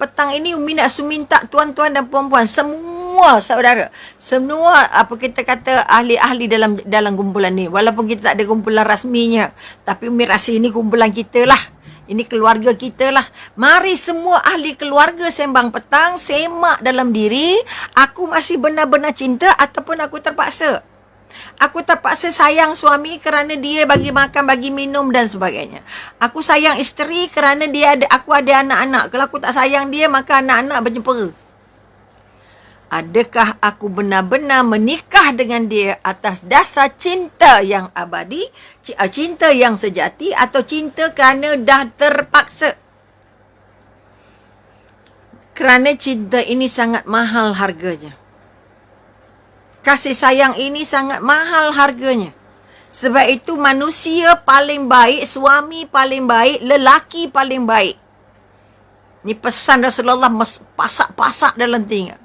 petang ini Umi nak minta tuan-tuan dan puan-puan, semua saudara, semua apa kita kata ahli-ahli dalam kumpulan ni, walaupun kita tak ada kumpulan rasminya, tapi Umi rasa ini kumpulan kita lah. Ini keluarga kita lah. Mari semua ahli keluarga sembang petang, semak dalam diri, aku masih benar-benar cinta ataupun aku terpaksa. Aku terpaksa sayang suami kerana dia bagi makan, bagi minum dan sebagainya. Aku sayang isteri kerana aku ada anak-anak. Kalau aku tak sayang dia, maka anak-anak berjempera. Adakah aku benar-benar menikah dengan dia atas dasar cinta yang abadi, cinta yang sejati, atau cinta kerana dah terpaksa? Kerana cinta ini sangat mahal harganya. Kasih sayang ini sangat mahal harganya. Sebab itu manusia paling baik, suami paling baik, lelaki paling baik. Ini pesan Rasulullah pasak-pasak dalam telinga.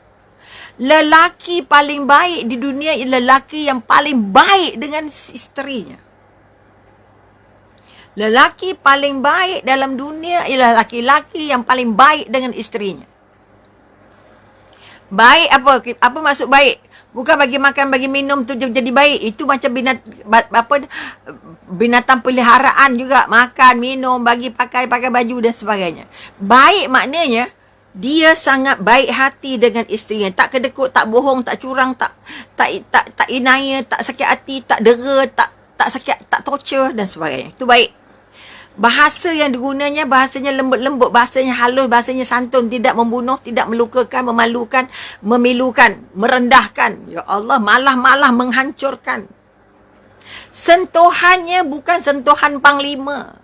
Lelaki paling baik di dunia ialah lelaki yang paling baik dengan isterinya. Lelaki paling baik dalam dunia ialah laki-laki yang paling baik dengan isterinya. Baik apa maksud baik? Bukan bagi makan, bagi minum tu jadi baik. Itu macam binatang peliharaan juga. Makan, minum, bagi pakai baju dan sebagainya. Baik maknanya, dia sangat baik hati dengan isterinya. Tak kedekut, tak bohong, tak curang, tak inaya, tak sakit hati, tak dera, tak sakit, tak torture dan sebagainya. Itu baik. Bahasa yang digunanya, bahasanya lembut-lembut, bahasanya halus, bahasanya santun, tidak membunuh, tidak melukakan, memalukan, memilukan, merendahkan. Ya Allah, malah menghancurkan. Sentuhannya bukan sentuhan panglima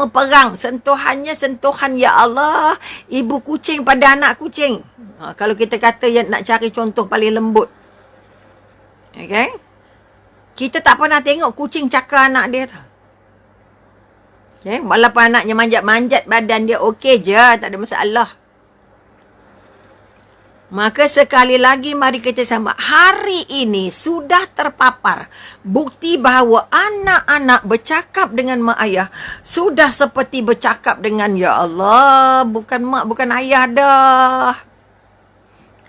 perang. Sentuhannya sentuhan, ya Allah, ibu kucing pada anak kucing. Kalau kita kata yang nak cari contoh paling lembut. Okay? Kita tak pernah tengok kucing cakar anak dia tu. Okay? Walaupun anaknya manjat-manjat badan dia, okey je, tak ada masalah. Maka sekali lagi mari kita sama. Hari ini sudah terpapar bukti bahawa anak-anak bercakap dengan mak ayah sudah seperti bercakap dengan, ya Allah, bukan mak, bukan ayah dah.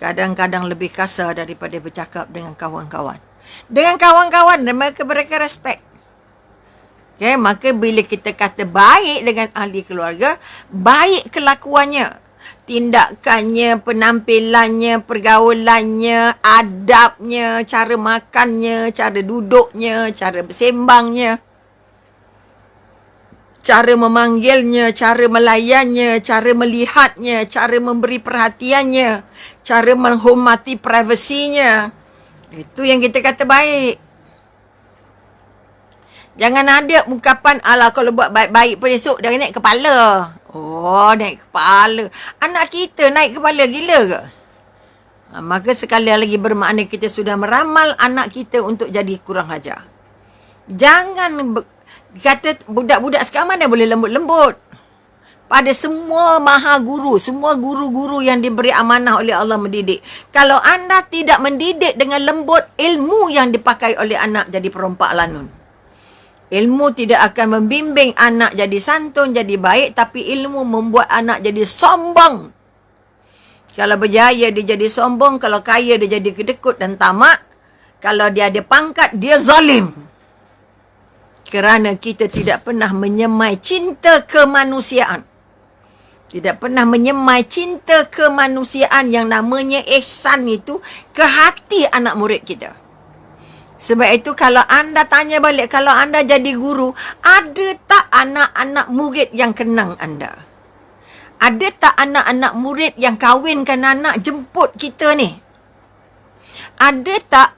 Kadang-kadang lebih kasar daripada bercakap dengan kawan-kawan. Dengan kawan-kawan, mereka respect. Okay, maka bila kita kata baik dengan ahli keluarga, baik kelakuannya, tindakannya, penampilannya, pergaulannya, adabnya, cara makannya, cara duduknya, cara bersembangnya, cara memanggilnya, cara melayannya, cara melihatnya, cara memberi perhatiannya, cara menghormati privasinya. Itu yang kita kata baik. Jangan ada ungkapan, alah kalau buat baik-baik pun esok dah naik kepala. Oh, naik kepala. Anak kita naik kepala gila ke? Maka sekali lagi bermakna kita sudah meramal anak kita untuk jadi kurang ajar. Jangan kata budak-budak sekarang mana boleh lembut-lembut. Pada semua maha guru, semua guru-guru yang diberi amanah oleh Allah mendidik. Kalau anda tidak mendidik dengan lembut, ilmu yang dipakai oleh anak jadi perompak lanun. Ilmu tidak akan membimbing anak jadi santun, jadi baik, tapi ilmu membuat anak jadi sombong. Kalau berjaya dia jadi sombong, kalau kaya dia jadi kedekut dan tamak, kalau dia ada pangkat dia zalim. Kerana kita tidak pernah menyemai cinta kemanusiaan. Tidak pernah menyemai cinta kemanusiaan yang namanya ihsan itu ke hati anak murid kita. Sebab itu kalau anda tanya balik, kalau anda jadi guru, ada tak anak-anak murid yang kenang anda? Ada tak anak-anak murid yang kahwinkan anak jemput kita ni? Ada tak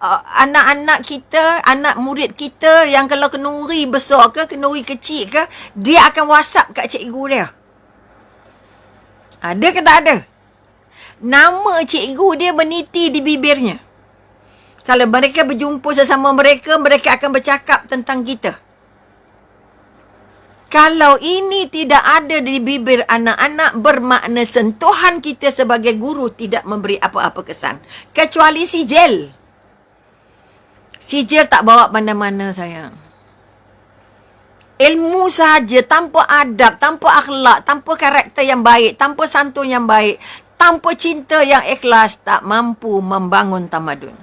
anak-anak kita, anak murid kita yang kalau kenuri besar ke, kenuri kecil ke, dia akan WhatsApp kat cikgu dia? Ada ke tak ada? Nama cikgu dia meniti di bibirnya. Kalau mereka berjumpa sesama mereka, mereka akan bercakap tentang kita. Kalau ini tidak ada di bibir anak-anak, bermakna sentuhan kita sebagai guru tidak memberi apa-apa kesan. Kecuali sijil. Sijil tak bawa mana-mana sayang. ilmu sahaja, tanpa adab, tanpa akhlak, tanpa karakter yang baik, tanpa santun yang baik, tanpa cinta yang ikhlas, tak mampu membangun tamadun.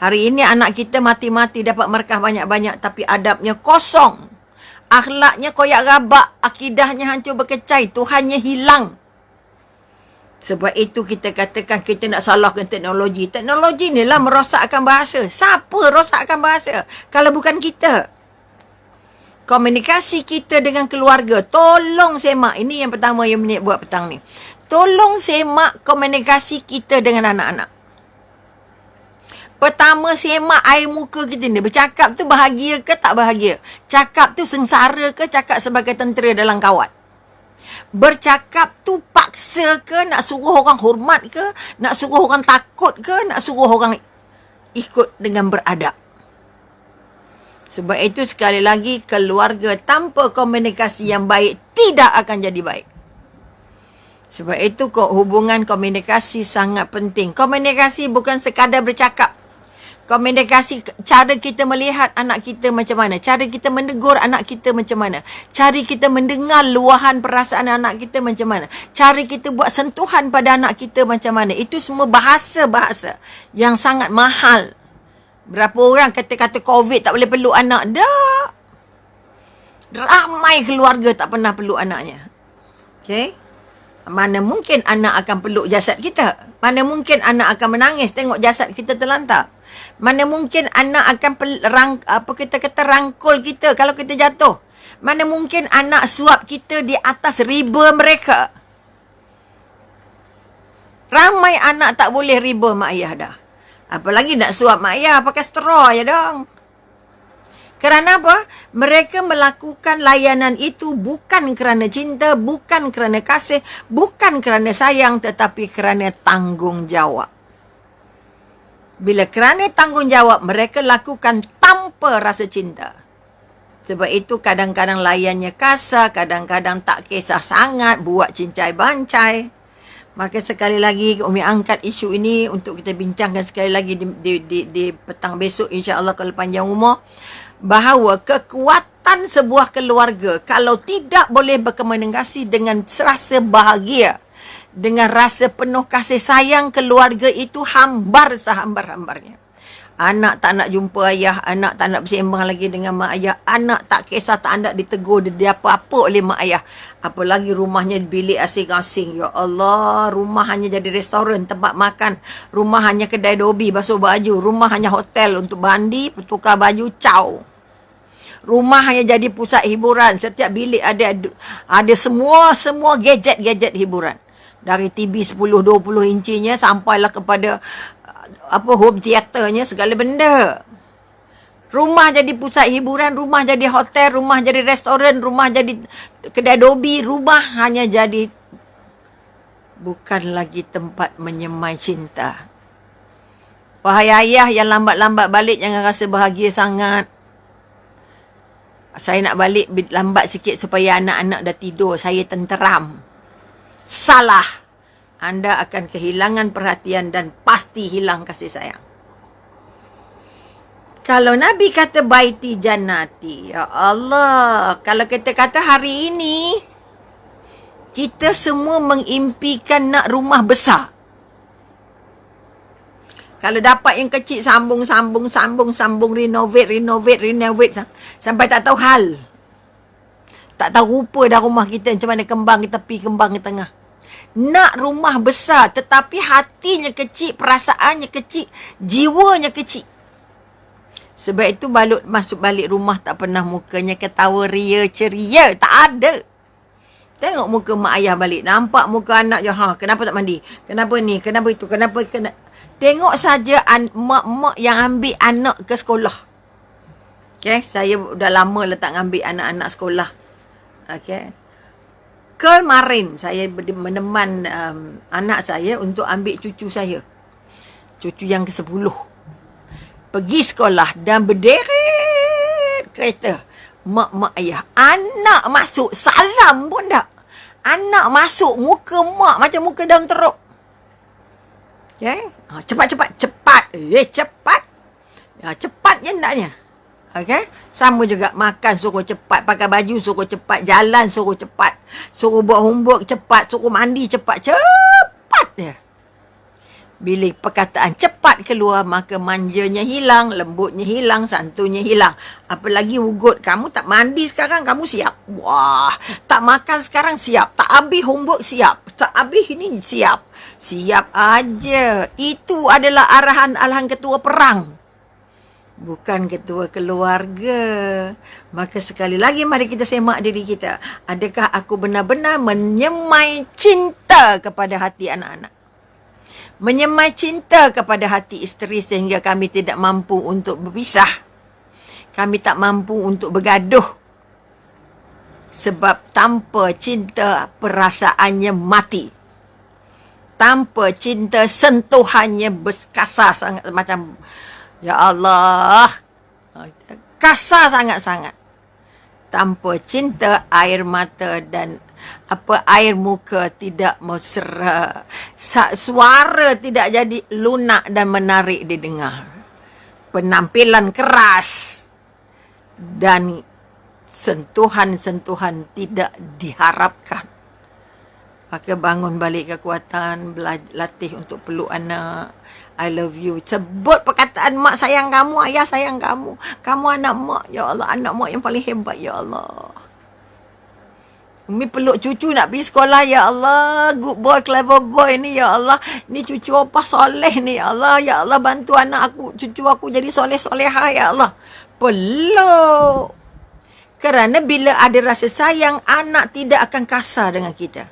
Hari ini anak kita mati-mati dapat markah banyak-banyak, tapi adabnya kosong. Akhlaknya koyak rabak, akidahnya hancur berkecai, Tuhannya hilang. Sebab itu kita katakan kita nak salahkan teknologi. Teknologi ni lah merosakkan bahasa. Siapa rosakkan bahasa kalau bukan kita? Komunikasi kita dengan keluarga. Tolong semak. Ini yang pertama yang Minit buat petang ni. Tolong semak komunikasi kita dengan anak-anak. Pertama, semak air muka kita ni. Bercakap tu bahagia ke tak bahagia? Cakap tu sengsara ke cakap sebagai tentera dalam kawat? Bercakap tu paksa ke, nak suruh orang hormat ke, nak suruh orang takut ke, nak suruh orang ikut dengan beradab. Sebab itu sekali lagi, keluarga tanpa komunikasi yang baik tidak akan jadi baik. Sebab itu hubungan komunikasi sangat penting. Komunikasi bukan sekadar bercakap. Komunikasi, cara kita melihat anak kita macam mana. Cara kita menegur anak kita macam mana. Cara kita mendengar luahan perasaan anak kita macam mana. Cara kita buat sentuhan pada anak kita macam mana. Itu semua bahasa-bahasa yang sangat mahal. Berapa orang kata-kata COVID tak boleh peluk anak? Tak. Ramai keluarga tak pernah peluk anaknya. Okay? Mana mungkin anak akan peluk jasad kita? Mana mungkin anak akan menangis tengok jasad kita terlantar? Mana mungkin anak akan rangkul kita kalau kita jatuh? Mana mungkin anak suap kita di atas riba mereka? Ramai anak tak boleh riba mak ayah dah. Apalagi nak suap mak ayah pakai straw je dong. Kerana apa? Mereka melakukan layanan itu bukan kerana cinta, bukan kerana kasih, bukan kerana sayang, tetapi kerana tanggungjawab. Bila kerana tanggungjawab, mereka lakukan tanpa rasa cinta. Sebab itu kadang-kadang layannya kasar, kadang-kadang tak kisah sangat, buat cincai bancai. Maka sekali lagi Umi angkat isu ini untuk kita bincangkan sekali lagi di petang besok, insya-Allah kalau panjang umur, bahawa kekuatan sebuah keluarga kalau tidak boleh berkomunikasi dengan rasa bahagia, dengan rasa penuh kasih sayang, keluarga itu hambar sehambar-hambarnya. Anak tak nak jumpa ayah, anak tak nak bersembang lagi dengan mak ayah, anak tak kisah, tak nak ditegur dia apa-apa oleh mak ayah. Apalagi rumahnya bilik asing-asing. Ya Allah, rumah hanya jadi restoran, tempat makan. Rumah hanya kedai dobi, basuh baju. Rumah hanya hotel untuk mandi, tukar baju, caw. Rumah hanya jadi pusat hiburan. Setiap bilik ada semua gadget-gadget hiburan. Dari TV 10-20 incinya sampailah kepada home theaternya, segala benda. Rumah jadi pusat hiburan, rumah jadi hotel, rumah jadi restoran, rumah jadi kedai dobi, rumah hanya jadi bukan lagi tempat menyemai cinta. Wahai ayah yang lambat-lambat balik, jangan rasa bahagia sangat. Saya nak balik lambat sikit supaya anak-anak dah tidur, saya tenteram. Salah. Anda akan kehilangan perhatian dan pasti hilang kasih sayang. Kalau Nabi kata baiti jannati, ya Allah, kalau kita kata hari ini kita semua mengimpikan nak rumah besar. Kalau dapat yang kecil sambung, renovate sampai tak tahu hal. Tak tahu rupa dah rumah kita, macam mana kembang ke tepi, kembang ke tengah. Nak rumah besar, tetapi hatinya kecil, perasaannya kecil, jiwanya kecil. Sebab itu masuk balik rumah tak pernah mukanya ketawa ria ceria, tak ada. Tengok muka mak ayah balik, nampak muka anak je, kenapa tak mandi? Kenapa ni? Kenapa itu? Kenapa? Tengok saja mak-mak yang ambil anak ke sekolah. Okay, saya dah lama tak ambil anak-anak sekolah. Okay. Kemarin saya meneman anak saya untuk ambil cucu saya. Cucu yang ke-10. Pergi sekolah dan berderet kereta. Mak ayah. Anak masuk, salam pun tak. Anak masuk, muka mak macam muka daun teruk. Okay? Cepat. Cepat je naknya. Okey? Sama juga makan suruh cepat, pakai baju suruh cepat, jalan suruh cepat, suruh buat homework cepat, suruh mandi cepat. Cepat je. Bila perkataan cepat keluar, maka manjanya hilang, lembutnya hilang, santunnya hilang. Apalagi ugut, kamu tak mandi sekarang, kamu siap. Wah, tak makan sekarang siap. Tak habis homework siap. Tak habis ini siap. Siap aja. Itu adalah arahan ketua perang. Bukan ketua keluarga. Maka sekali lagi mari kita semak diri kita. Adakah aku benar-benar menyemai cinta kepada hati anak-anak? Menyemai cinta kepada hati isteri sehingga kami tidak mampu untuk berpisah. Kami tak mampu untuk bergaduh. Sebab tanpa cinta perasaannya mati. Tanpa cinta sentuhannya berkasar sangat macam ya Allah, kasar sangat-sangat. Tanpa cinta, air mata dan air muka tidak mesra. Suara tidak jadi lunak dan menarik didengar. Penampilan keras dan sentuhan-sentuhan tidak diharapkan. Maka bangun balik kekuatan, latih untuk peluk anak. I love you. Sebut perkataan mak sayang kamu, ayah sayang kamu. Kamu anak mak. Ya Allah, anak mak yang paling hebat. Ya Allah. Umi peluk cucu nak pergi sekolah. Ya Allah. Good boy, clever boy ni. Ya Allah. Ni cucu opah soleh ni. Ya Allah. Ya Allah, bantu anak aku. Cucu aku jadi soleh-solehah. Ya Allah. Peluk. Kerana bila ada rasa sayang, anak tidak akan kasar dengan kita.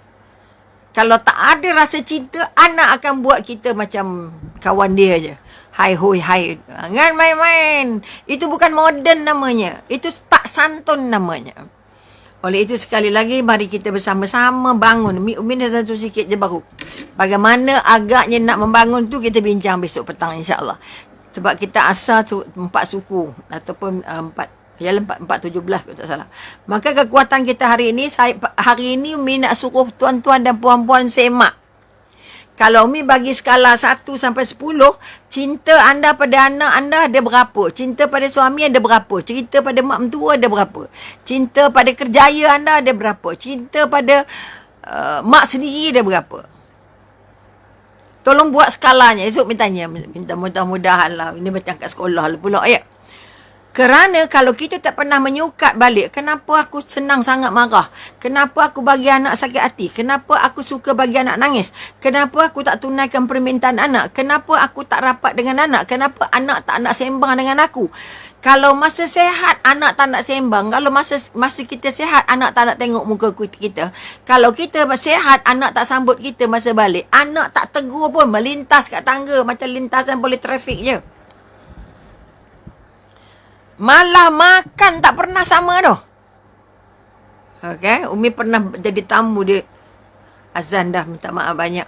Kalau tak ada rasa cinta, anak akan buat kita macam kawan dia je. Hai hoi hai. Jangan main-main. Itu bukan moden namanya. Itu tak santun namanya. Oleh itu sekali lagi, mari kita bersama-sama bangun. Umi dah satu sikit je baru. Bagaimana agaknya nak membangun tu, kita bincang besok petang insyaAllah. Sebab kita asal 4 suku. Ataupun 417 kalau tak salah. Maka kekuatan kita hari ini, hari ini Umi nak suruh tuan-tuan dan puan-puan semak. Kalau Umi bagi skala 1 sampai 10, cinta anda pada anak anda ada berapa? Cinta pada suami ada berapa? Cinta pada mak mentua ada berapa? Cinta pada kerjaya anda ada berapa? Cinta pada mak sendiri ada berapa? Tolong buat skalanya. Esok minta mudah-mudahan lah. Ini macam kat sekolah lah pula ya. Kerana kalau kita tak pernah menyukat balik, kenapa aku senang sangat marah? Kenapa aku bagi anak sakit hati? Kenapa aku suka bagi anak nangis? Kenapa aku tak tunaikan permintaan anak? Kenapa aku tak rapat dengan anak? Kenapa anak tak nak sembang dengan aku? Kalau masa sehat, anak tak nak sembang. Kalau masa kita sehat, anak tak nak tengok muka kita. Kalau kita sehat, anak tak sambut kita masa balik. Anak tak tegur pun, melintas kat tangga macam lintasan boleh trafik je. Malah makan tak pernah sama tu. Okay. Umi pernah jadi tamu dia. Azan dah, minta maaf banyak.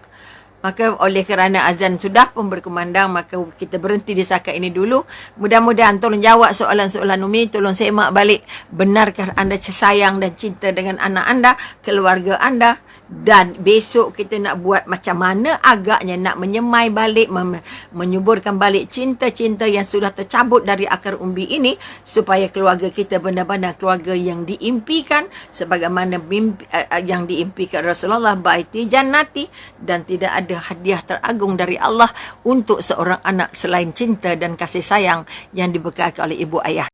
Maka oleh kerana azan sudah pun berkumandang, maka kita berhenti di setakat ini dulu. Mudah-mudahan tolong jawab soalan-soalan Umi. Tolong semak balik. Benarkah anda sayang dan cinta dengan anak anda, keluarga anda? Dan besok kita nak buat macam mana agaknya nak menyemai balik, menyuburkan balik cinta-cinta yang sudah tercabut dari akar umbi ini, supaya keluarga kita benar-benar keluarga yang diimpikan sebagaimana yang diimpikan Rasulullah, baiti jannati, dan tidak ada hadiah teragung dari Allah untuk seorang anak selain cinta dan kasih sayang yang dibekalkan oleh ibu ayah.